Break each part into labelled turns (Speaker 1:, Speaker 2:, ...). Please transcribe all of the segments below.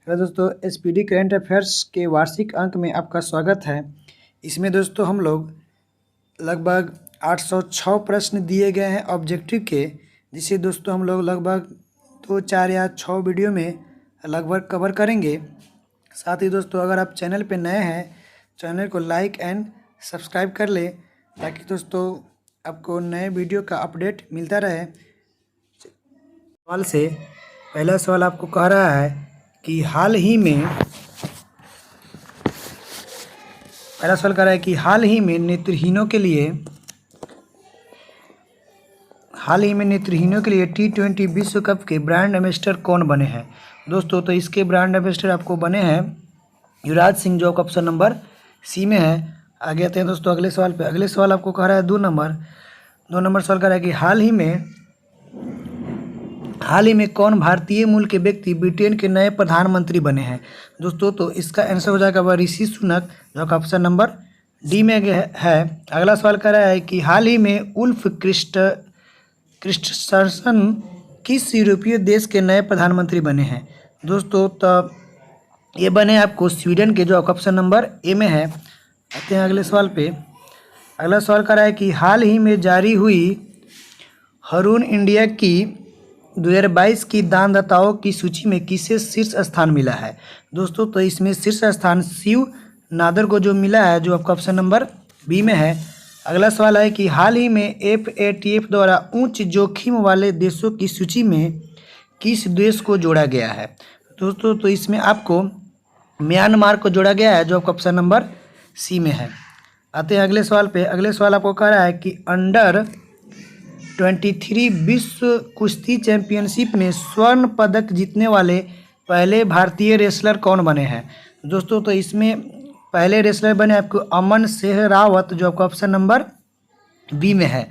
Speaker 1: Hello दोस्तों, SPD current affairs के वार्षिक अंक में आपका स्वागत है। इसमें दोस्तों हम लोग लगभग 806 प्रश्न दिए गए हैं ऑब्जेक्टिव के, जिसे दोस्तों हम लोग लगभग 2, 4 या 6 वीडियो में लगभग कवर करेंगे। साथ ही दोस्तों अगर आप चैनल पे नए हैं, चैनल को लाइक एंड सब्सक्राइब कर ले, ताकि दोस्तों आपको नए वीडियो का अपडेट मिलता रहे। सवाल से पहला सवाल आपको कह रहा है कि हाल ही में नेत्रहीनों के लिए T20 विश्व कप के ब्रांड एम्बेसडर कौन बने हैं। दोस्तों तो इसके ब्रांड एम्बेसडर आपको बने हैं युवराज सिंह, जो ऑप्शन नंबर सी में है। आगे आते हैं दोस्तों अगले सवाल पे। अगले सवाल आपको कह रहा है 2 नंबर सवाल कह रहा है कि हाल ही में कौन भारतीय मूल के व्यक्ति ब्रिटेन के नए प्रधानमंत्री बने हैं। दोस्तों तो इसका आंसर हो जाएगा वह ऋषि सुनक, जो ऑप्शन नंबर डी में है। अगला सवाल कर रहा है कि हाल ही में उल्फ क्रिस्टर्सन किस यूरोपीय देश के नए प्रधानमंत्री बने हैं। दोस्तों तो ये बने आपको स्वीडन के, जो ऑप्शन नंबर ए में है। आते हैं अगले सवाल पे। अगला सवाल कर रहा है कि हाल ही में जारी हुई रून इंडिया की 2022 की दानदाताओं की सूची में किसे शीर्ष स्थान मिला है। दोस्तों तो इसमें शीर्ष स्थान शिव नादर को जो मिला है, जो आपका ऑप्शन नंबर बी में है। अगला सवाल है कि हाल ही में FATF द्वारा उच्च जोखिम वाले देशों की सूची में किस देश को जोड़ा गया है। दोस्तों तो इसमें आपको म्यांमार को जोड़ा गया है, जो आपका ऑप्शन नंबर सी में है। आते हैं अगले सवाल पे। अगले सवाल आपको कह रहा है कि अंडर 23 विश्व कुश्ती चैंपियनशिप में स्वर्ण पदक जीतने वाले पहले भारतीय रेसलर कौन बने हैं। दोस्तों तो इसमें पहले रेसलर बने आपको अमन सेहरावत, जो आपका ऑप्शन नंबर बी में है।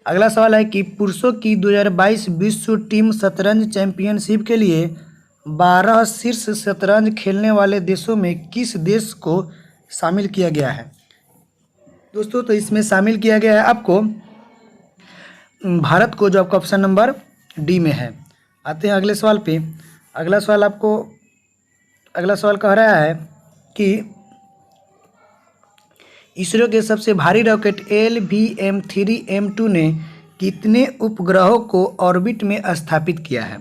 Speaker 1: अगला सवाल है कि पुरुषों की 2022 विश्व टीम शतरंज चैंपियनशिप के लिए 12 शीर्ष शतरंज खेलने वाले देशों में किस देश को शामिल किया गया है। दोस्तों तो इसमें शामिल किया गया है आपको भारत को, जो आपका ऑप्शन नंबर डी में है। आते हैं अगले सवाल पे। अगला सवाल कह रहा है कि इसरो के सबसे भारी रॉकेट LVM-3M2 ने कितने उपग्रहों को ऑर्बिट में स्थापित किया है।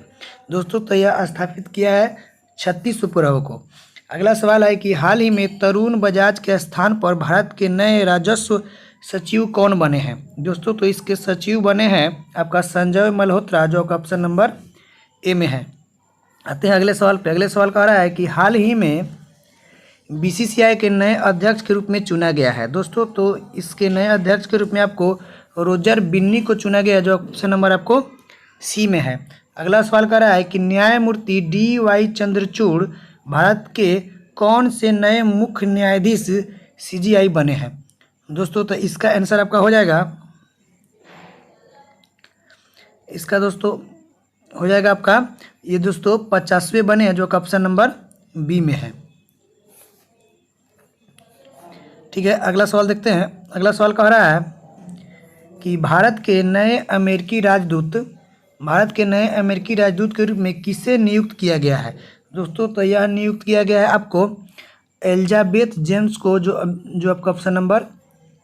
Speaker 1: दोस्तों तो यह स्थापित किया है 36 उपग्रहों को। अगला सवाल है कि हाल ही में तरुण बजाज के स्थान पर भारत के नए राजस्व सचिव कौन बने हैं। दोस्तों तो इसके सचिव बने हैं आपका संजय मल्होत्रा, जो का ऑप्शन नंबर ए में है। आते हैं अगले सवाल पे। अगले सवाल कह रहा है कि हाल ही में BCCI के नए अध्यक्ष के रूप में चुना गया है। दोस्तों तो इसके नए अध्यक्ष के रूप में आपको रोजर बिन्नी को चुना गया, जो ऑप्शन नंबर आपको सी में है। अगला सवाल कह रहा है कि न्यायमूर्ति DY चंद्रचूड़ भारत के कौन से नए मुख्य न्यायाधीश CJI बने हैं। दोस्तों तो इसका आंसर आपका हो जाएगा, इसका दोस्तों हो जाएगा आपका ये दोस्तों 50वें बने हैं, जो का ऑप्शन नंबर बी में है। ठीक है, अगला सवाल देखते हैं। अगला सवाल कह रहा है कि भारत के नए अमेरिकी राजदूत के रूप में किसे नियुक्त किया गया है। दोस्तों तो यह नियुक्त किया गया है आपको एलिजाबेथ जेम्स को, जो आपका ऑप्शन नंबर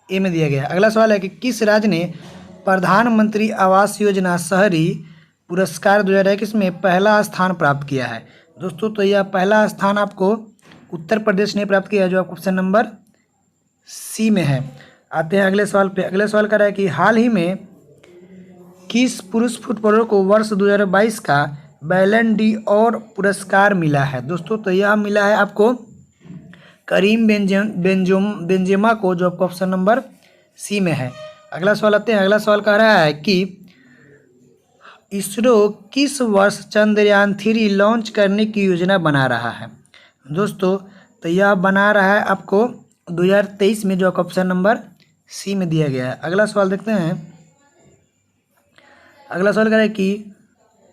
Speaker 1: ए में दिया गया है। अगला सवाल है कि किस राज्य ने प्रधानमंत्री आवास योजना शहरी पुरस्कार 2021 में पहला स्थान प्राप्त किया है। दोस्तों तो यह पहला स्थान आपको उत्तर प्रदेश ने प्राप्त किया है, जो आपको ऑप्शन नंबर सी में है। आते हैं अगले सवाल पे। अगले सवाल कर रहा है कि हाल ही में किस पुरुष फुटबॉलर को वर्ष 2022 का बैलन डी और पुरस्कार मिला है। दोस्तों तो यह मिला है आपको करीम बेंजेमा को, जो आपका ऑप्शन नंबर सी में है। अगला सवाल आते हैं। अगला सवाल कह रहा है कि इसरो किस वर्ष चंद्रयान 3 लॉन्च करने की योजना बना रहा है। दोस्तों तो यह बना रहा है आपको 2023 में, जो ऑप्शन नंबर सी में दिया गया है। अगला सवाल देखते हैं। अगला सवाल कह रहा है कि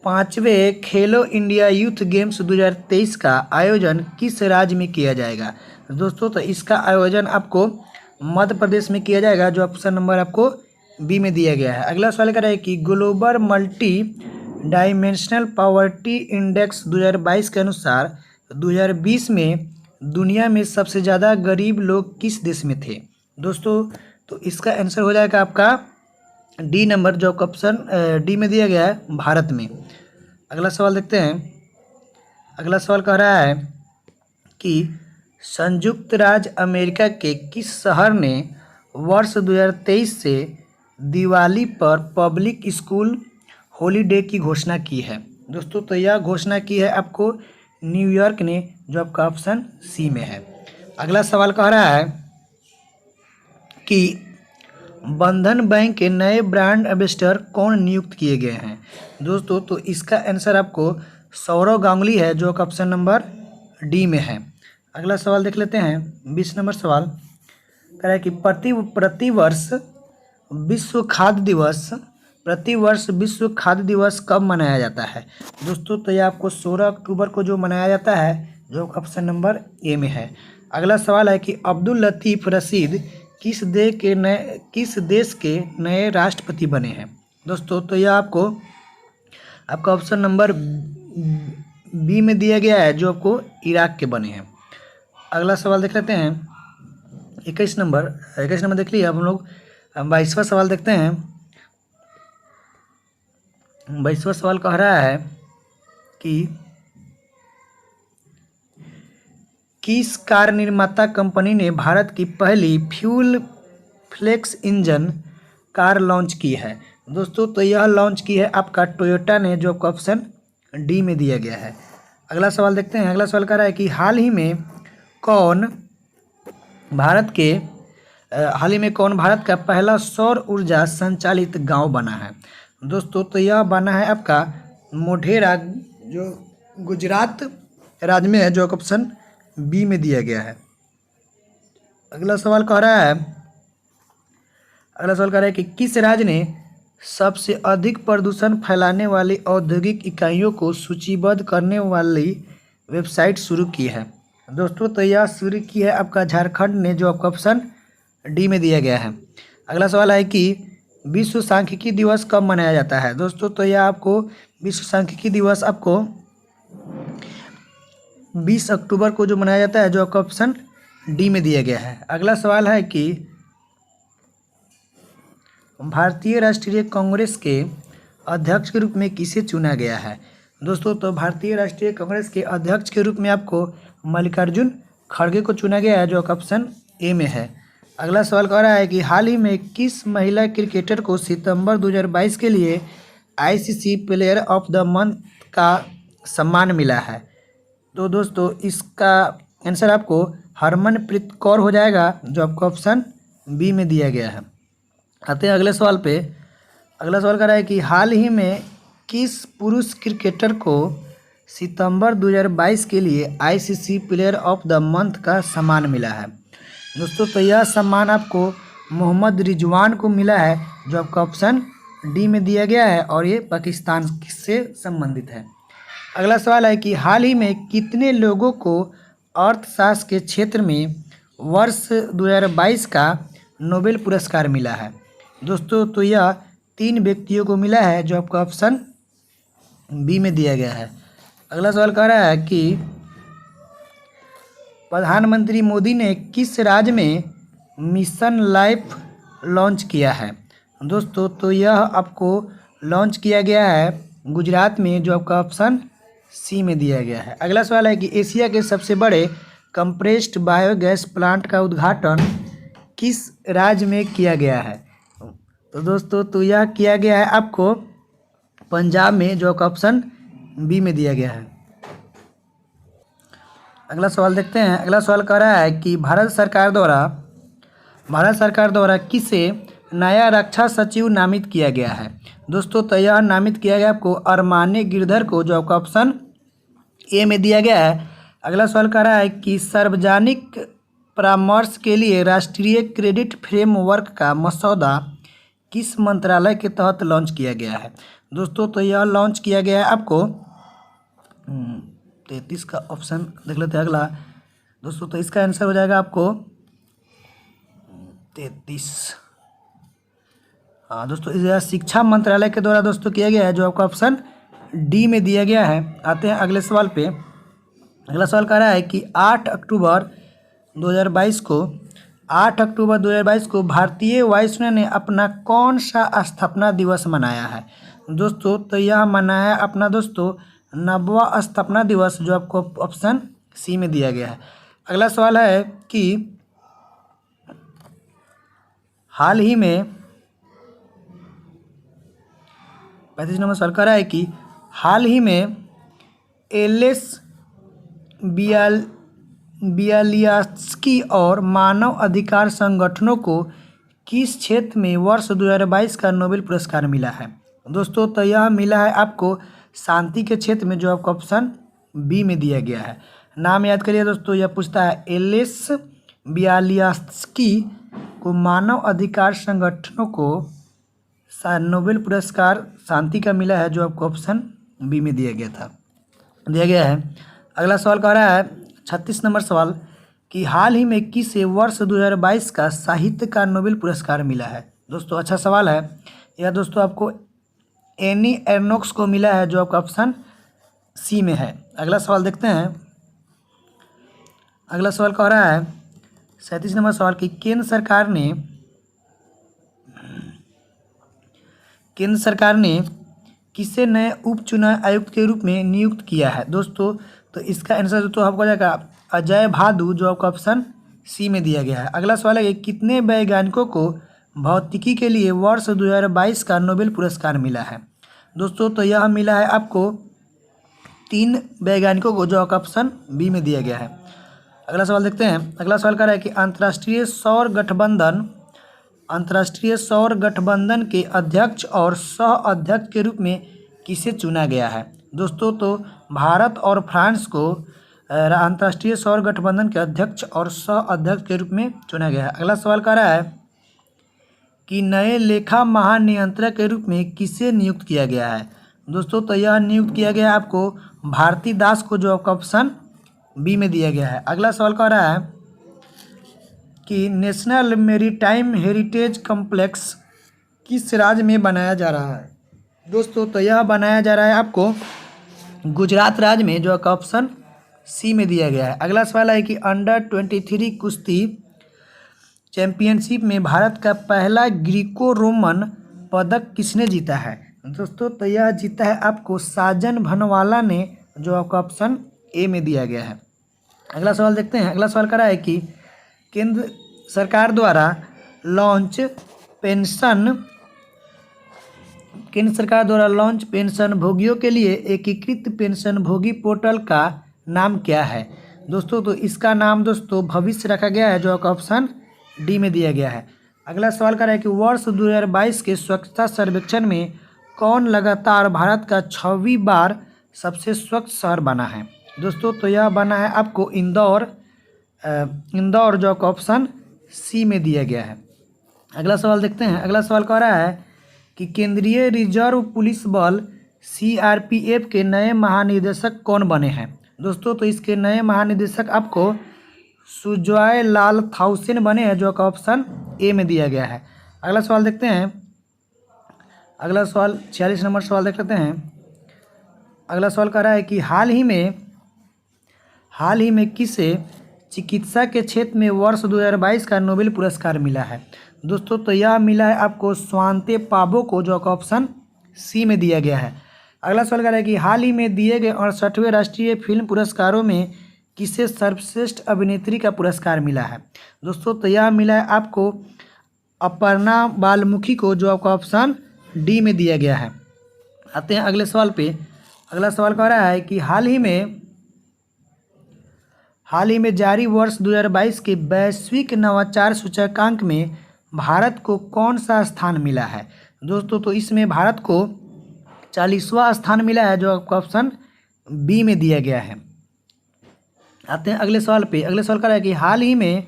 Speaker 1: 5वें खेलो इंडिया यूथ गेम्स 2023 का आयोजन किस राज्य में किया जाएगा। दोस्तों तो इसका आयोजन आपको मध्य प्रदेश में किया जाएगा, जो ऑप्शन नंबर आपको बी में दिया गया है। अगला सवाल कर रहा है कि global multi dimensional poverty index 2022 के अनुसार 2020 में दुनिया में सबसे ज़्यादा गरीब लोग किस देश में थे? दोस्तों तो इसका आंसर हो जाएगा आपका डी नंबर, जो ऑप्शन डी में दिया गया है, भारत में। अगला सवाल देखते हैं। अगला सवाल कह रहा है कि संयुक्त राज्य अमेरिका के किस शहर ने वर्ष 2023 से दिवाली पर पब्लिक स्कूल हॉलीडे की घोषणा की है? दोस्तों तो यह घोषणा की है आपको न्यूयॉर्क ने, जो आपका ऑप्शन सी में है। अगला सवाल कह रहा है कि बंधन बैंक के नए ब्रांड एम्बेसडर कौन नियुक्त किए गए हैं? दोस्तों तो इसका आंसर आपको सौरव गांगुली है, जो ऑप्शन नंबर डी में है। अगला सवाल देख लेते हैं। 20 नंबर सवाल कह रहा है कि प्रतिवर्ष विश्व खाद्य दिवस कब मनाया जाता है? दोस्तों तो यह आपको 16 अक्टूबर को जो मनाया जाता है, जो ऑप्शन नंबर ए में है। अगला सवाल है कि अब्दुल लतीफ़ रशीद किस देश के नए राष्ट्रपति बने हैं? दोस्तों तो यह आपका ऑप्शन नंबर बी में दिया गया है, जो आपको इराक के बने हैं। अगला सवाल देख लेते हैं। 21 नंबर देख लिया हम लोग। 22वां सवाल देखते हैं। 22वां सवाल कह रहा है कि किस कार निर्माता कंपनी ने भारत की पहली fuel flex engine car launch की है? दोस्तों तो यह लॉन्च की है आपका टोयोटा ने, जो आपका ऑप्शन डी में दिया गया है। अगला सवाल देखते हैं। अगला सवाल कह रहा है कि हाल ही में कौन भारत का पहला सौर ऊर्जा संचालित गांव बना है? दोस्तों तो यह बना है आपका मोढेरा, जो गुजरात राज्य में है, जो ऑप्शन बी में दिया गया है। अगला सवाल कह रहा है कि किस राज्य ने सबसे अधिक प्रदूषण फैलाने वाली औद्योगिक इकाइयों को सूचीबद्ध करने वाली वेबसाइट शुरू की है? दोस्तों तो यह शुरू की है आपका झारखंड ने, जो आपका ऑप्शन डी में दिया गया है। अगला सवाल है कि विश्व सांख्यिकी दिवस कब मनाया जाता है? दोस्तों तो यह आपको विश्व सांख्यिकी दिवस आपको 20 अक्टूबर को जो मनाया जाता है, जो आपका ऑप्शन डी में दिया गया है। अगला सवाल है कि भारतीय राष्ट्रीय कांग्रेस के अध्यक्ष के रूप में किसे चुना गया है? दोस्तों तो भारतीय राष्ट्रीय कांग्रेस के अध्यक्ष के रूप में आपको मल्लिकार्जुन खड़गे को चुना गया है, जो ऑप्शन ए में है। अगला सवाल कह रहा है कि हाल ही में किस महिला क्रिकेटर को सितंबर 2022 के लिए ICC player of the month का सम्मान मिला है? तो दोस्तों इसका आंसर आपको हरमनप्रीत कौर हो जाएगा, जो आपको ऑप्शन बी में दिया गया है। आते हैं अगले सवाल पे। अगला सवाल कह रहा है कि हाल ही में किस पुरुष क्रिकेटर को सितंबर 2022 के लिए ICC player of the month का सम्मान मिला है? दोस्तों तो यह सम्मान आपको मोहम्मद रिजवान को मिला है, जो आपका ऑप्शन डी में दिया गया है, और ये पाकिस्तान से संबंधित है। अगला सवाल है कि हाल ही में कितने लोगों को अर्थशास्त्र के क्षेत्र में वर्ष 2022 का नोबेल पुरस्कार मिला है? दोस्तों तो यह 3 व्यक्तियों को मिला है, जो आपका ऑप्शन बी में दिया गया है। अगला सवाल कह रहा है कि प्रधानमंत्री मोदी ने किस राज्य में मिशन लाइफ लॉन्च किया है? दोस्तों तो यह आपको लॉन्च किया गया है गुजरात में, जो आपका ऑप्शन सी में दिया गया है। अगला सवाल है कि एशिया के सबसे बड़े कंप्रेस्ड बायोगैस प्लांट का उद्घाटन किस राज्य में किया गया है? तो दोस्तों तो यह किया गया है आपको पंजाब में, जो ऑप्शन बी में दिया गया है। अगला सवाल देखते हैं। अगला सवाल कह रहा है कि भारत सरकार द्वारा किसे नया रक्षा सचिव नामित किया गया है? दोस्तों तो यह नामित किया गया आपको अरमाने गिरधर को, जो आपका ऑप्शन ए में दिया गया है। अगला सवाल कह रहा है कि सार्वजनिक परामर्श के लिए राष्ट्रीय क्रेडिट फ्रेमवर्क का मसौदा किस मंत्रालय के तहत लॉन्च किया गया है? दोस्तों तो यह लॉन्च किया गया है आपको 33 का ऑप्शन देख लेते हैं। अगला दोस्तों तो इसका आंसर हो जाएगा आपको 33। हाँ दोस्तों, यह शिक्षा मंत्रालय के द्वारा दोस्तों किया गया है, जो आपका ऑप्शन डी में दिया गया है। आते हैं अगले सवाल पे। अगला सवाल कह रहा है कि 8 अक्टूबर 2022 को भारतीय वायुसेना ने अपना कौन सा स्थापना दिवस मनाया है। दोस्तों तो यह मनाया अपना दोस्तों 90वां स्थापना दिवस, जो आपको ऑप्शन सी में दिया गया है। अगला सवाल है कि हाल ही में 35 नंबर सवाल कह रहा है कि हाल ही में एलेस बियालियात्स्की और मानव अधिकार संगठनों को किस क्षेत्र में वर्ष 2022 का नोबेल पुरस्कार मिला है। दोस्तों तो यह मिला है आपको शांति के क्षेत्र में, जो आपको ऑप्शन बी में दिया गया है। नाम याद करिए दोस्तों, यह पूछता है एलेस बियालियात्स्की को मानव अधिकार संगठनों को नोबेल पुरस्कार शांति का मिला है, जो आपको ऑप्शन बी में दिया गया है। अगला सवाल कह रहा है 36 नंबर सवाल कि हाल ही में किसे वर्ष 2022 का साहित्य का नोबेल पुरस्कार मिला है। दोस्तों अच्छा सवाल है यह। दोस्तों आपको एनी एर्नोक्स को मिला है, जो आपका ऑप्शन सी में है। अगला सवाल देखते हैं। अगला सवाल कह रहा है 37 नंबर सवाल कि केंद्र सरकार ने किसे नए उप चुनाव आयुक्त के रूप में नियुक्त किया है। दोस्तों तो इसका आंसर तो आपको जाएगा अजय भादु, जो आपका ऑप्शन सी में दिया गया है। अगला सवाल है कि कितने वैज्ञानिकों को भौतिकी के लिए वर्ष 2022 का नोबेल पुरस्कार मिला है। दोस्तों तो यह मिला है आपको 3 वैज्ञानिकों को, जो आपका ऑप्शन बी में दिया गया है। अगला सवाल देखते हैं। अगला सवाल कह रहा है कि अंतर्राष्ट्रीय सौर गठबंधन के अध्यक्ष और सह अध्यक्ष के रूप में किसे चुना गया है। दोस्तों तो भारत और फ्रांस को अंतर्राष्ट्रीय सौर गठबंधन के अध्यक्ष और सह अध्यक्ष के रूप में चुना गया है। अगला सवाल कह रहा है कि नए लेखा महानियंत्रक के रूप में किसे नियुक्त किया गया है। दोस्तों तो यह नियुक्त किया गया है आपको भारती दास को, जो आपका ऑप्शन बी में दिया गया है। अगला सवाल कह रहा है कि नेशनल मेरीटाइम हेरिटेज कॉम्प्लेक्स किस राज्य में बनाया जा रहा है। दोस्तों तो यह बनाया जा रहा है आपको गुजरात राज्य में, जो आपका ऑप्शन सी में दिया गया है। अगला सवाल है कि अंडर 23 कुश्ती चैंपियनशिप में भारत का पहला ग्रीको रोमन पदक किसने जीता है। दोस्तों तो यह जीता है आपको साजन भनवाला ने, जो आपका ऑप्शन ए में दिया गया है। अगला सवाल देखते हैं। अगला सवाल कर रहा है कि केंद्र सरकार द्वारा लॉन्च पेंशन भोगियों के लिए एकीकृत पेंशन भोगी पोर्टल का नाम क्या है। दोस्तों तो इसका नाम दोस्तों भविष्य रखा गया है, जो आपका ऑप्शन डी में दिया गया है। अगला सवाल कर रहा है कि वर्ष 2022 के स्वच्छता सर्वेक्षण में कौन लगातार भारत का 6वीं बार सबसे स्वच्छ शहर बना है। दोस्तों तो यह बना है आपको इंदौर, जो आपका ऑप्शन सी में दिया गया है। अगला सवाल देखते हैं। अगला सवाल कह रहा है कि केंद्रीय रिजर्व पुलिस बल CRPF के नए महानिदेशक कौन बने हैं। दोस्तों तो इसके नए महानिदेशक आपको सुजॉय लाल थाउसेन बने हैं, जो का ऑप्शन ए में दिया गया है। अगला सवाल देखते हैं। अगला सवाल 46 नंबर सवाल देख लेते हैं। अगला सवाल कह रहा है कि हाल ही में किसे चिकित्सा के क्षेत्र में वर्ष 2022 का नोबेल पुरस्कार मिला है। दोस्तों तो यह मिला है आपको स्वांते पाबो को, जो का ऑप्शन सी में दिया गया है। अगला सवाल कह रहा है कि हाल ही में दिए गए 68वें राष्ट्रीय फिल्म पुरस्कारों में किसे सर्वश्रेष्ठ अभिनेत्री का पुरस्कार मिला है। दोस्तों तो यह मिला है आपको अपर्णा बालमुखी को, जो आपका ऑप्शन डी में दिया गया है। आते हैं अगले सवाल पे। अगला सवाल कह रहा है कि हाल ही में जारी वर्ष 2022 के वैश्विक नवाचार सूचकांक में भारत को कौन सा स्थान मिला है। दोस्तों तो इसमें भारत को 40वां स्थान मिला है, जो आपका ऑप्शन बी में दिया गया है। आते हैं अगले सवाल पे। अगले सवाल कर रहा है कि हाल ही में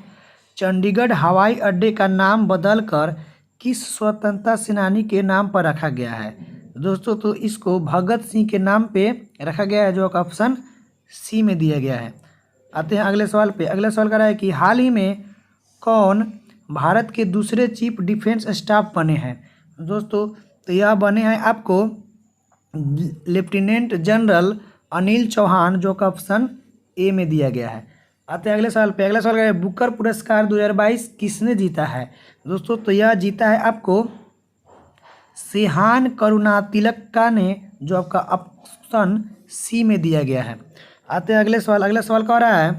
Speaker 1: चंडीगढ़ हवाई अड्डे का नाम बदलकर किस स्वतंत्रता सेनानी के नाम पर रखा गया है। दोस्तों तो इसको भगत सिंह के नाम पे रखा गया है, जो ऑप्शन सी में दिया गया है। आते हैं अगले सवाल पे। अगला सवाल कर रहा है कि हाल ही में कौन भारत के दूसरे चीफ डिफेंस स्टाफ बने हैं। दोस्तों तो यह बने हैं आपको लेफ्टिनेंट जनरल अनिल चौहान, जो का ऑप्शन ए में दिया गया है। आते हैं अगले सवाल पे। अगला सवाल क्या है, बुकर पुरस्कार 2022 किसने जीता है? दोस्तों तो यह जीता है आपको सेहान करुणातिलका ने, जो आपका ऑप्शन सी में दिया गया है। आते हैं अगले सवाल। अगला सवाल कह रहा है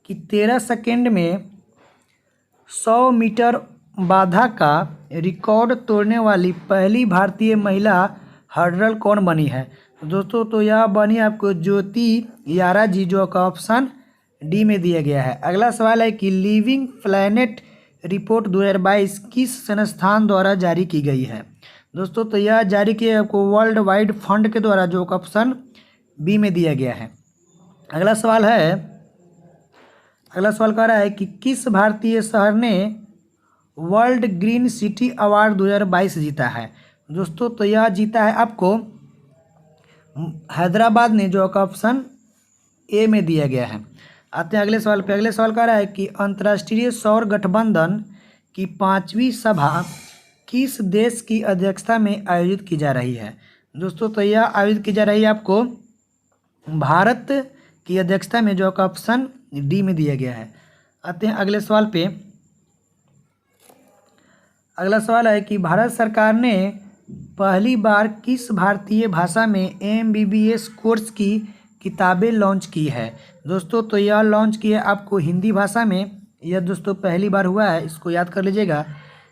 Speaker 1: कि 13 सेकेंड में 100 मीटर बाधा का रिकॉर्ड तोड़ने वाली पहली भारतीय महिला हर्डल कौन बनी है? दोस्तों तो यह बनी आपको ज्योति यारा जी, जो का ऑप्शन डी में दिया गया है। अगला सवाल है कि लिविंग प्लैनेट रिपोर्ट 2022 किस संस्थान द्वारा जारी की गई है? दोस्तों तो यह जारी किया आपको वर्ल्ड वाइड फंड के द्वारा, जो ऑप्शन बी में दिया गया है। अगला सवाल कह रहा है कि किस भारतीय शहर ने वर्ल्ड ग्रीन सिटी अवार्ड 2022 जीता है? दोस्तों तो यह जीता है आपको हैदराबाद ने, जो का ऑप्शन ए में दिया गया है। आते हैं अगले सवाल पे। अगले सवाल कह रहा है कि अंतर्राष्ट्रीय सौर गठबंधन की 5वीं सभा किस देश की अध्यक्षता में आयोजित की जा रही है? दोस्तों तो यह आयोजित की जा रही है आपको भारत की अध्यक्षता में, जो का ऑप्शन डी में दिया गया है। आते हैं अगले सवाल पे। अगला सवाल है कि भारत सरकार ने पहली बार किस भारतीय भाषा में MBBS कोर्स की किताबें लॉन्च की है? दोस्तों तो यह लॉन्च की है आपको हिंदी भाषा में। यह दोस्तों पहली बार हुआ है, इसको याद कर लीजिएगा।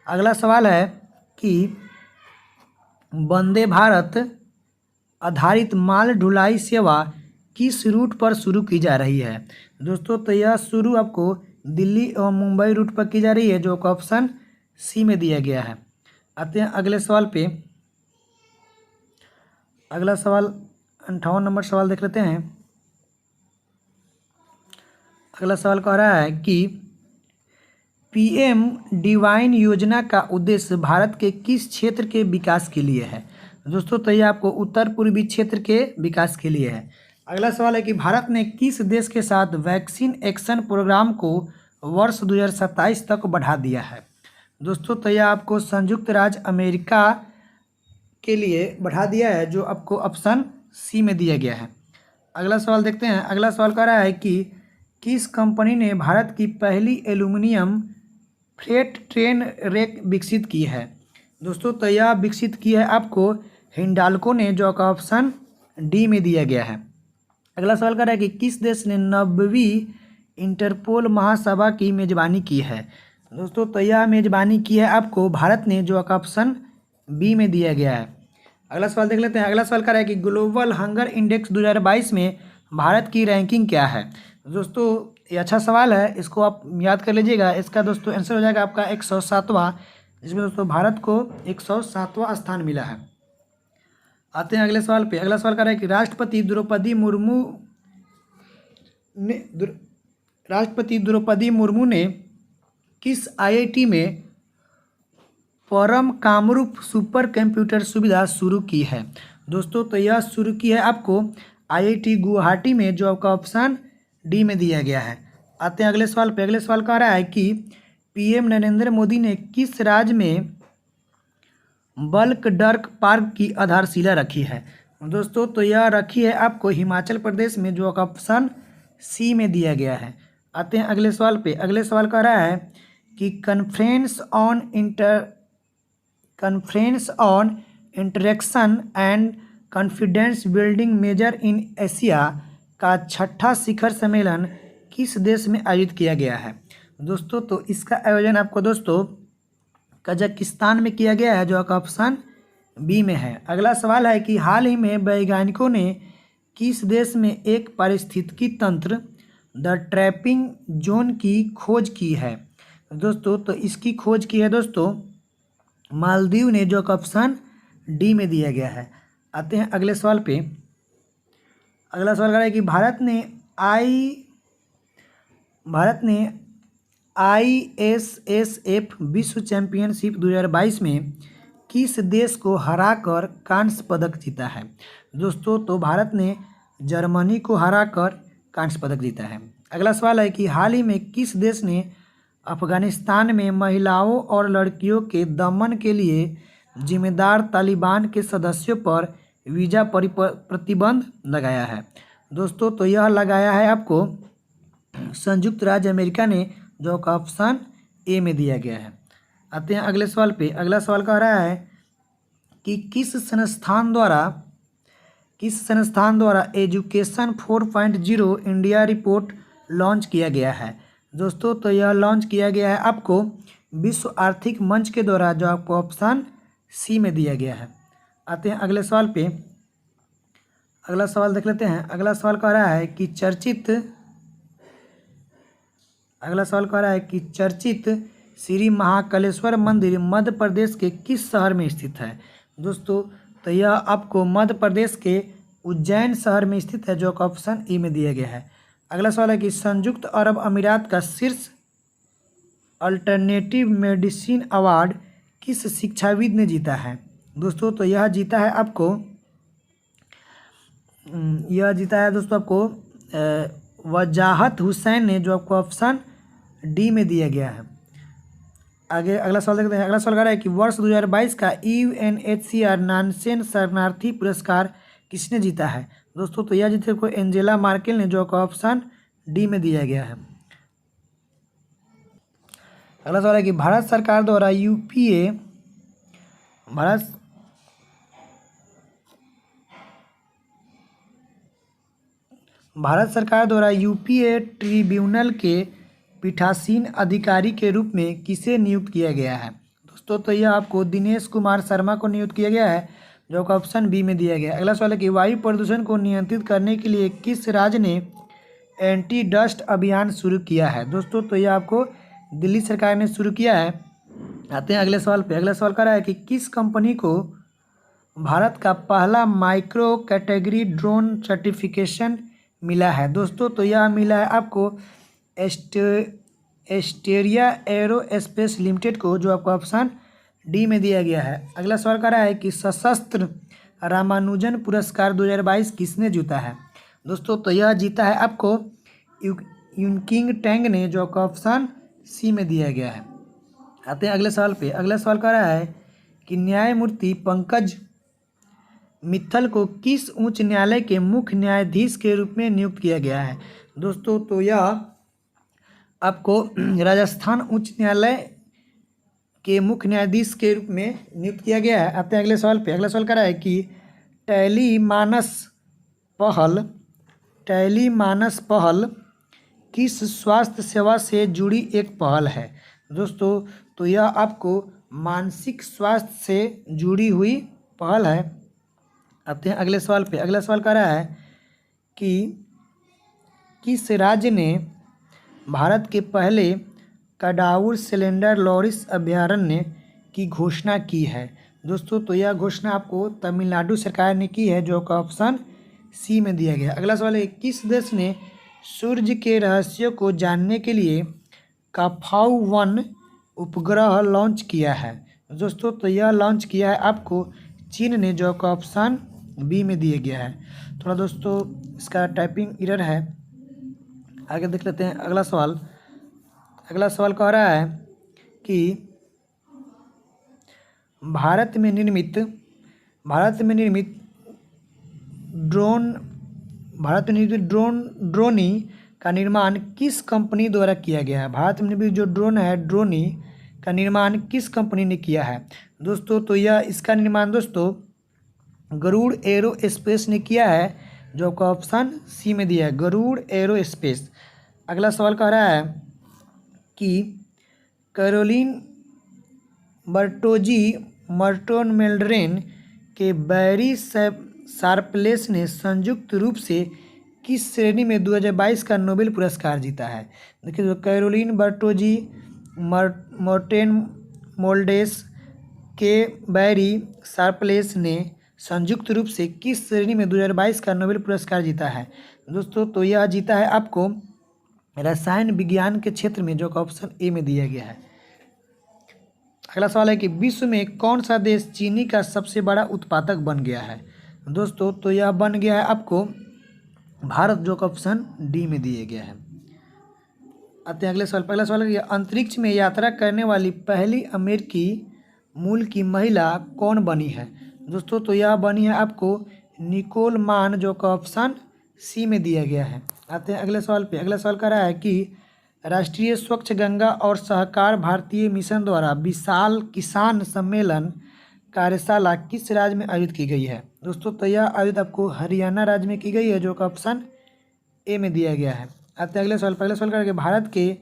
Speaker 1: अगला सवाल है कि वंदे भारत आधारित माल ढुलाई सेवा किस रूट पर शुरू की जा रही है? दोस्तों तो यह शुरू आपको दिल्ली एवं मुंबई रूट पर की जा रही है, जो का ऑप्शन सी में दिया गया है। आते हैं अगले सवाल पे। अगला सवाल 58 नंबर सवाल देख लेते हैं। अगला सवाल कह रहा है कि PM डिवाइन योजना का उद्देश्य भारत के किस क्षेत्र के विकास के लिए है? दोस्तों तो यह आपको उत्तर पूर्वी क्षेत्र के विकास के लिए है। अगला सवाल है कि भारत ने किस देश के साथ वैक्सीन एक्शन प्रोग्राम को वर्ष 2027 तक बढ़ा दिया है? दोस्तों तो यह आपको संयुक्त राज्य अमेरिका के लिए बढ़ा दिया है, जो आपको ऑप्शन सी में दिया गया है। अगला सवाल देखते हैं। अगला सवाल कह रहा है कि किस कंपनी ने भारत की पहली एल्यूमिनियम फ्रेट ट्रेन रेक विकसित की है? दोस्तों तो यह विकसित की है आपको हिंडाल्को ने, जो का ऑप्शन डी में दिया गया है। अगला सवाल कर रहा है कि किस देश ने 9वीं इंटरपोल महासभा की मेजबानी की है? दोस्तों तो यह मेजबानी की है आपको भारत ने, जो का ऑप्शन बी में दिया गया है। अगला सवाल देख लेते हैं। अगला सवाल कर रहा है कि ग्लोबल हंगर इंडेक्स 2022 में भारत की रैंकिंग क्या है? दोस्तों ये अच्छा सवाल है, इसको आप याद कर लीजिएगा। इसका दोस्तों आंसर हो जाएगा आपका 107वां, जिसमें दोस्तों भारत को 107वां स्थान मिला है। आते हैं अगले सवाल पे। अगला सवाल कर रहा है कि राष्ट्रपति द्रौपदी मुर्मू ने किस IIT में परम कामरूप सुपर कंप्यूटर सुविधा शुरू की है? दोस्तों तो यह शुरू की है आपको IIT गुवाहाटी में, जो आपका ऑप्शन डी में दिया गया है। आते हैं अगले सवाल पे। अगले सवाल कह रहा है कि PM नरेंद्र मोदी ने किस राज्य में बल्क डर्क पार्क की आधारशिला रखी है? दोस्तों तो यह रखी है आपको हिमाचल प्रदेश में, जो ऑप्शन सी में दिया गया है। आते हैं अगले सवाल पे। अगले सवाल कह रहा है कि conference on interaction and confidence building measure in Asia का 6ठा शिखर सम्मेलन किस देश में आयोजित किया गया है? दोस्तों तो इसका आयोजन आपको दोस्तों कजाकिस्तान में किया गया है, जो का ऑप्शन बी में है। अगला सवाल है कि हाल ही में वैज्ञानिकों ने किस देश में एक पारिस्थितिकी तंत्र द ट्रैपिंग जोन की खोज की है? दोस्तों तो इसकी खोज की है दोस्तों मालदीव ने, जो का ऑप्शन डी में दिया गया है। आते हैं अगले सवाल पे। अगला सवाल कर रहा है कि भारत ने ISSF विश्व चैंपियनशिप 2022 में किस देश को हराकर कांस्य पदक जीता है? दोस्तों तो भारत ने जर्मनी को हराकर कांस्य पदक जीता है। अगला सवाल है कि हाल ही में किस देश ने अफगानिस्तान में महिलाओं और लड़कियों के दमन के लिए जिम्मेदार तालिबान के सदस्यों पर वीज़ा प्रतिबंध लगाया है? दोस्तों तो यह लगाया है आपको संयुक्त राज्य अमेरिका ने, जो का ऑप्शन ए में दिया गया है। आते हैं अगले सवाल पे। अगला सवाल कह रहा है कि किस संस्थान द्वारा एजुकेशन 4.0 इंडिया रिपोर्ट लॉन्च किया गया है। दोस्तों तो यह लॉन्च किया गया है आपको विश्व आर्थिक मंच के द्वारा, जो आपको ऑप्शन सी में दिया गया है। आते हैं अगले सवाल पे। अगला सवाल देख लेते हैं। अगला सवाल कह रहा है कि चर्चित श्री महाकालेश्वर मंदिर मध्य प्रदेश के किस शहर में स्थित है। दोस्तों तो यह आपको मध्य प्रदेश के उज्जैन शहर में स्थित है, जो का ऑप्शन ई में दिया गया है। अगला सवाल है कि संयुक्त अरब अमीरात का शीर्ष अल्टरनेटिव मेडिसिन अवार्ड किस शिक्षाविद ने जीता है। दोस्तों तो यह जीता है दोस्तों आपको वजाहत हुसैन ने, जो आपको ऑप्शन डी में दिया गया है। आगे अगला सवाल देखते हैं। अगला सवाल कह रहा है कि वर्ष 2022 का UNHCR नानसेन शरणार्थी पुरस्कार किसने जीता है। दोस्तों तो यह जीते को एंजेला मार्केल ने, जो का ऑप्शन डी में दिया गया है। अगला सवाल है कि भारत सरकार द्वारा यूपीए ट्रिब्यूनल के पीठासीन अधिकारी के रूप में किसे नियुक्त किया गया है। दोस्तों तो यह आपको दिनेश कुमार शर्मा को नियुक्त किया गया है, जो का ऑप्शन बी में दिया गया है। अगला सवाल है कि वायु प्रदूषण को नियंत्रित करने के लिए किस राज्य ने एंटी डस्ट अभियान शुरू किया है। दोस्तों तो यह आपको दिल्ली सरकार ने शुरू किया है। आते हैं अगले सवाल पे। अगला सवाल कह रहा है कि किस कंपनी को भारत का पहला माइक्रो कैटेगरी ड्रोन सर्टिफिकेशन मिला है। दोस्तों तो यह मिला है आपको एस्टेरिया एरोस्पेस लिमिटेड को, जो आपको ऑप्शन डी में दिया गया है। अगला सवाल कह रहा है कि सशस्त्र रामानुजन पुरस्कार 2022 किसने जीता है। दोस्तों तो यह जीता है आपको यूनकिंग टैंग ने, जो आपका ऑप्शन सी में दिया गया है। आते हैं अगले सवाल पे। अगला सवाल कह रहा है कि न्यायमूर्ति पंकज मित्तल को किस उच्च न्यायालय के मुख्य न्यायाधीश के रूप में नियुक्त किया गया है। दोस्तों तो यह आपको राजस्थान उच्च न्यायालय के मुख्य न्यायाधीश के रूप में नियुक्त किया गया है। आते हैं अगले सवाल पे। अगला सवाल कह रहा है कि टेलीमानस पहल किस स्वास्थ्य सेवा से जुड़ी एक पहल है। दोस्तों तो यह आपको मानसिक स्वास्थ्य से जुड़ी हुई पहल है। आते हैं अगले सवाल पे। अगला सवाल कह रहा है कि किस राज्य ने भारत के पहले कडाउर सिलेंडर लॉरिस अभयारण्य की घोषणा की है। दोस्तों तो यह घोषणा आपको तमिलनाडु सरकार ने की है, जो का ऑप्शन सी में दिया गया। अगला सवाल है किस देश ने सूर्य के रहस्यों को जानने के लिए काफाऊ-1 उपग्रह लॉन्च किया है। दोस्तों तो यह लॉन्च किया है आपको चीन ने, जो का ऑप्शन बी में दिया गया है। थोड़ा दोस्तों इसका टाइपिंग एरर है। आगे देख लेते हैं अगला सवाल। अगला सवाल कह रहा है कि भारत में निर्मित ड्रोनी का निर्माण किस कंपनी द्वारा किया गया है। भारत में निर्मित जो ड्रोन है ड्रोनी का निर्माण किस कंपनी ने किया है। दोस्तों तो यह इसका निर्माण दोस्तों गरुड़ एरोस्पेस ने किया है, जो का ऑप्शन सी में दिया है, गरुड़ एरोस्पेस। अगला सवाल कह रहा है कि कैरोलिन बर्टोजी मर्टोन-मेल्ड्रेन के बैरी शार्पलेस ने संयुक्त रूप से किस श्रेणी में 2022 का नोबेल पुरस्कार जीता है। देखिए जो कैरोलिन बर्टोजी मर्टेन मोल्डेस के बैरी शार्पलेस ने संयुक्त रूप से किस श्रेणी में 2022 का नोबेल पुरस्कार जीता है। दोस्तों तो यह जीता है आपको रसायन विज्ञान के क्षेत्र में, जो का ऑप्शन ए में दिया गया है। अगला सवाल है कि विश्व में कौन सा देश चीनी का सबसे बड़ा उत्पादक बन गया है। दोस्तों तो यह बन गया है आपको भारत, जो का ऑप्शन डी में दिया गया है। आते हैं अगले सवाल। पहला सवाल है कि अंतरिक्ष में यात्रा करने वाली पहली अमेरिकी मूल की महिला कौन बनी है। दोस्तों तो यह बनी है आपको निकोल मान, जो का ऑप्शन सी में दिया गया है। आते हैं अगले सवाल पे। अगला सवाल कह रहा है कि राष्ट्रीय स्वच्छ गंगा और सहकार भारतीय मिशन द्वारा विशाल किसान सम्मेलन कार्यशाला किस राज्य में आयोजित की गई है। दोस्तों तो यह आयोजित आपको हरियाणा राज्य में की गई है, जो कि ऑप्शन ए में दिया गया है। आते हैं अगले सवाल। पहले सवाल करके भारत के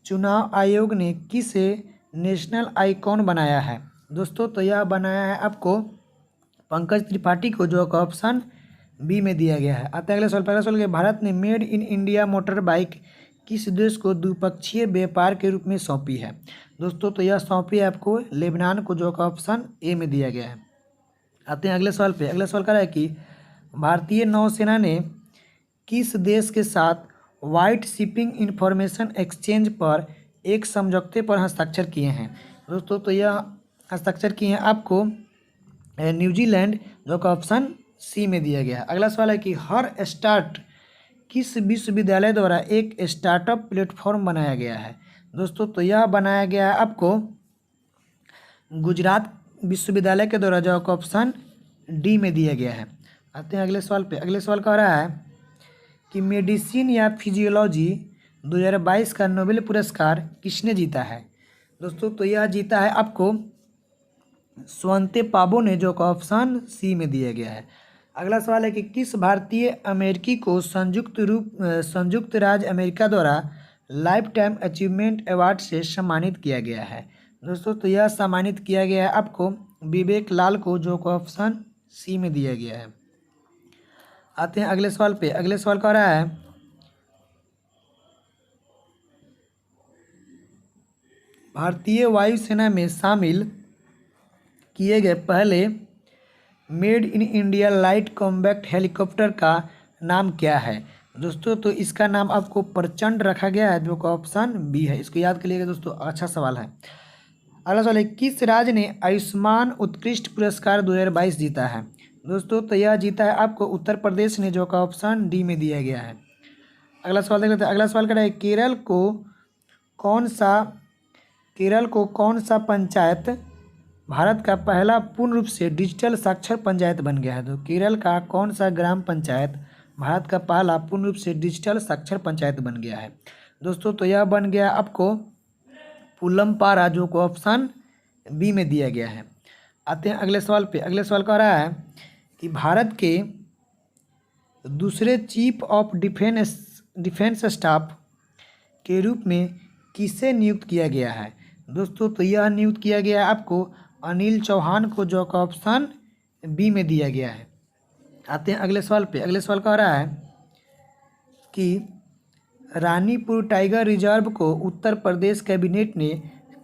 Speaker 1: चुनाव आयोग ने किसे नेशनल आइकॉन बनाया है। दोस्तों तो यह बनाया है आपको पंकज त्रिपाठी को, जो कि ऑप्शन बी में दिया गया है। आते हैं अगले सवाल। पहला सवाल के भारत ने made in India motor bike किस देश को द्विपक्षीय व्यापार के रूप में सौंपी है। दोस्तों तो यह सौंपी है आपको लेबनान को, जो कि ऑप्शन ए में दिया गया है। आते हैं अगले सवाल पे। अगला सवाल कह रहा है कि भारतीय नौसेना ने किस देश के साथ वाइट शिपिंग इंफॉर्मेशन एक्सचेंज पर एक समझौते पर हस्ताक्षर किए हैं। दोस्तों तो यह हस्ताक्षर किए हैं आपको न्यूजीलैंड, जो कि ऑप्शन सी में दिया गया है। अगला सवाल है कि हर स्टार्ट किस विश्वविद्यालय द्वारा एक स्टार्टअप प्लेटफॉर्म बनाया गया है। दोस्तों तो यह बनाया गया है आपको गुजरात विश्वविद्यालय के द्वारा, जो ऑप्शन डी में दिया गया है। आते हैं अगले सवाल पे। अगले सवाल कह रहा है कि मेडिसिन या फिजियोलॉजी 2022 का नोबेल पुरस्कार किसने जीता है। दोस्तों तो यह जीता है आपको स्वंते पाबो ने, जो ऑप्शन सी में दिया गया है। अगला सवाल है कि किस भारतीय अमेरिकी को संयुक्त राज्य अमेरिका द्वारा लाइफ टाइम अचीवमेंट अवार्ड से सम्मानित किया गया है। दोस्तों तो यह सम्मानित किया गया है आपको विवेक लाल को, जो ऑप्शन सी में दिया गया है। आते हैं अगले सवाल पे। अगले सवाल कह रहा है भारतीय वायुसेना में शामिल किए गए पहले made in India light combat helicopter का नाम क्या है। दोस्तों तो इसका नाम आपको प्रचंड रखा गया है, जो कि ऑप्शन बी है। इसको याद करिएगा दोस्तों, अच्छा सवाल है। अगला सवाल है किस राज्य ने आयुष्मान उत्कृष्ट पुरस्कार 2022 जीता है। दोस्तों तो यह जीता है आपको उत्तर प्रदेश ने, जो कि ऑप्शन डी में दिया गया है। अगला सवाल देख लेते हैं। अगला सवाल कर रहा है केरल को कौन सा पंचायत भारत का पहला पूर्ण रूप से डिजिटल साक्षर पंचायत बन गया है। तो केरल का कौन सा ग्राम पंचायत भारत का पहला पूर्ण रूप से डिजिटल साक्षर पंचायत बन गया है। दोस्तों तो यह बन गया आपको पुलमपारा, जो को ऑप्शन बी में दिया गया है। आते हैं अगले सवाल पे। अगले सवाल कह रहा है कि भारत के दूसरे चीफ ऑफ डिफेंस स्टाफ के रूप में किसे नियुक्त किया गया है। दोस्तों तो यह नियुक्त किया गया है आपको अनिल चौहान को, जो का ऑप्शन बी में दिया गया है। आते हैं अगले सवाल पे। अगले सवाल कह रहा है कि रानीपुर टाइगर रिजर्व को उत्तर प्रदेश कैबिनेट ने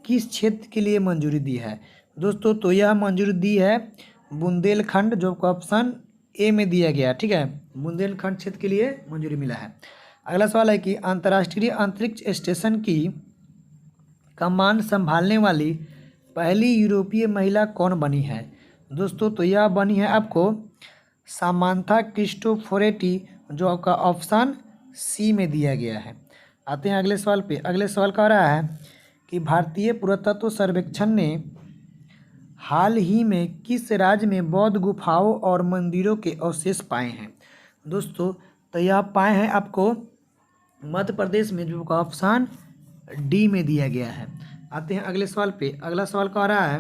Speaker 1: किस क्षेत्र के लिए मंजूरी दी है। दोस्तों तो यह मंजूरी दी है बुंदेलखंड, जो का ऑप्शन ए में दिया गया, ठीक है। बुंदेलखंड क्षेत्र के लिए मंजूरी मिला है। अगला सवाल है कि अंतर्राष्ट्रीय अंतरिक्ष स्टेशन की कमान संभालने वाली पहली यूरोपीय महिला कौन बनी है। दोस्तों तो यह बनी है आपको सामांथा क्रिस्टोफोरेटी, जो आपका ऑप्शन सी में दिया गया है। आते हैं अगले सवाल पे। अगले सवाल कह रहा है कि भारतीय पुरातत्व सर्वेक्षण ने हाल ही में किस राज्य में बौद्ध गुफाओं और मंदिरों के अवशेष पाए हैं। दोस्तों तो यह पाए हैं आपको मध्य प्रदेश में, जो का ऑप्शन डी में दिया गया है। आते हैं अगले सवाल पे। अगला सवाल कह रहा है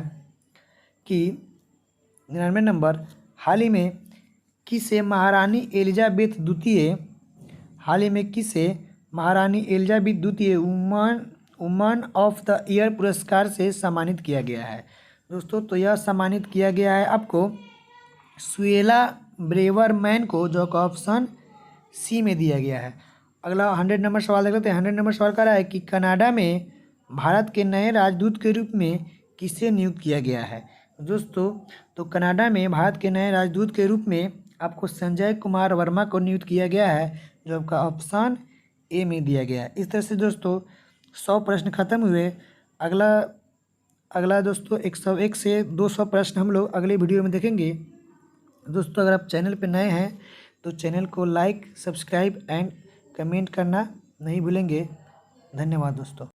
Speaker 1: कि 99 नंबर हाल ही में किसे महारानी एलिजाबेथ द्वितीय वुमन ऑफ द ईयर पुरस्कार से सम्मानित किया गया है। दोस्तों तो यह सम्मानित किया गया है आपको सुएला ब्रेवरमैन को, जो का ऑप्शन सी में दिया गया है। अगला 100 नंबर सवाल देख लेते हैं। 100 नंबर सवाल कर रहा है कि कनाडा में भारत के नए राजदूत के रूप में किसे नियुक्त किया गया है। दोस्तों तो कनाडा में भारत के नए राजदूत के रूप में आपको संजय कुमार वर्मा को नियुक्त किया गया है, जो आपका ऑप्शन ए में दिया गया है। इस तरह से दोस्तों 100 प्रश्न खत्म हुए। अगला दोस्तों 101 से 200 प्रश्न हम लोग अगले वीडियो में देखेंगे। दोस्तों अगर आप चैनल पर नए हैं तो चैनल को लाइक, सब्सक्राइब एंड कमेंट करना नहीं भूलेंगे। धन्यवाद दोस्तों।